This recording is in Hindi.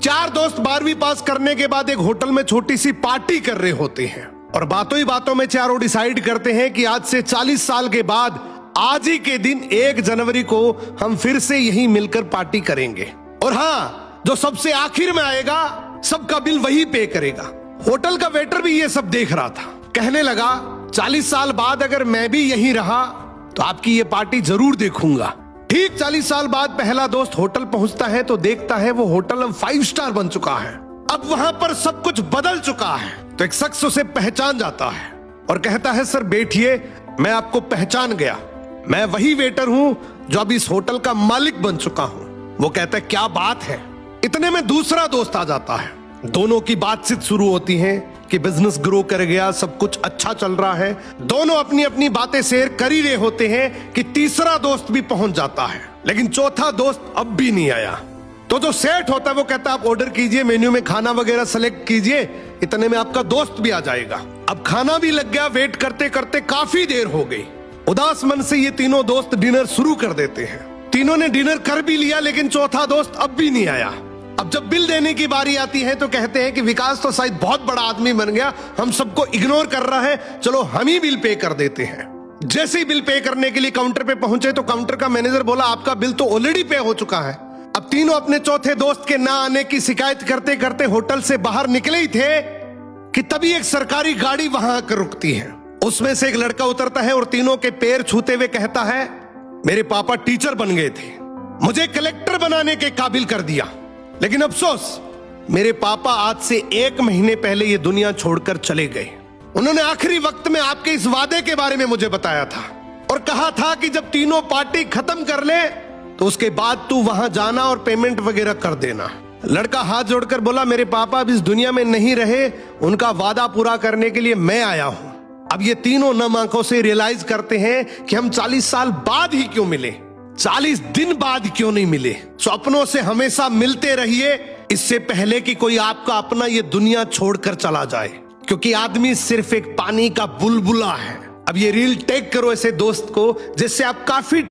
4 दोस्त 12वीं पास करने के बाद एक होटल में छोटी सी पार्टी कर रहे होते हैं और बातों ही बातों में चारों डिसाइड करते हैं कि आज से 40 साल के बाद आज ही के दिन 1 जनवरी को हम फिर से यहीं मिलकर पार्टी करेंगे। और हाँ, जो सबसे आखिर में आएगा सबका बिल वही पे करेगा। होटल का वेटर भी ये सब देख रहा था। कहने लगा 40 साल बाद अगर मैं भी यहीं रहा तो आपकी ये पार्टी जरूर देखूंगा। ठीक 40 साल बाद पहला दोस्त होटल पहुंचता है तो देखता है वो होटल अब 5 स्टार बन चुका है। अब वहां पर सब कुछ बदल चुका है। तो एक शख्स उसे पहचान जाता है और कहता है सर बैठिए, मैं आपको पहचान गया, मैं वही वेटर हूं जो अब इस होटल का मालिक बन चुका हूं। वो कहता है क्या बात है। इतने में दूसरा दोस्त आ जाता है। दोनों की बातचीत शुरू होती है कि बिजनेस ग्रो कर गया, सब कुछ अच्छा चल रहा है। दोनों अपनी अपनी बातें शेयर कर ही रहे होते हैं कि तीसरा दोस्त भी पहुंच जाता है, लेकिन चौथा दोस्त अब भी नहीं आया। तो जो सेठ होता है वो कहता है आप ऑर्डर कीजिए, मेन्यू में खाना वगैरह सेलेक्ट कीजिए, इतने में आपका दोस्त भी आ जाएगा। अब खाना भी लग गया। वेट करते करते काफी देर हो गई। उदास मन से ये तीनों दोस्त डिनर शुरू कर देते हैं। तीनों ने डिनर कर भी लिया, लेकिन चौथा दोस्त अब भी नहीं आया। अब जब बिल देने की बारी आती है तो कहते हैं कि विकास तो शायद बहुत बड़ा आदमी बन गया, हम सबको इग्नोर कर रहा है, चलो हम ही बिल पे कर देते हैं। जैसे ही बिल पे करने के लिए काउंटर पे पहुंचे तो काउंटर का मैनेजर बोला आपका बिल तो ऑलरेडी पे हो चुका है। अब तीनों अपने चौथे दोस्त के ना आने की शिकायत करते करते होटल से बाहर निकले ही थे कि तभी एक सरकारी गाड़ी वहां आकर रुकती है। उसमें से एक लड़का उतरता है और तीनों के पैर छूते हुए कहता है मेरे पापा टीचर बन गए थे, मुझे कलेक्टर बनाने के काबिल कर दिया, लेकिन अफसोस मेरे पापा आज से 1 महीने पहले ये दुनिया छोड़कर चले गए। उन्होंने आखिरी वक्त में आपके इस वादे के बारे में मुझे बताया था और कहा था कि जब तीनों पार्टी खत्म कर ले तो उसके बाद तू वहां जाना और पेमेंट वगैरह कर देना। लड़का हाथ जोड़कर बोला मेरे पापा अब इस दुनिया में नहीं रहे, उनका वादा पूरा करने के लिए मैं आया हूं। अब ये तीनों नम आंखों से रियलाइज करते हैं कि हम 40 साल बाद ही क्यों मिले, 40 दिन बाद क्यों नहीं मिले। सपनों से हमेशा मिलते रहिए, इससे पहले कि कोई आपका अपना ये दुनिया छोड़कर चला जाए, क्योंकि आदमी सिर्फ एक पानी का बुलबुला है। अब ये रील टैग करो ऐसे दोस्त को जिससे आप काफी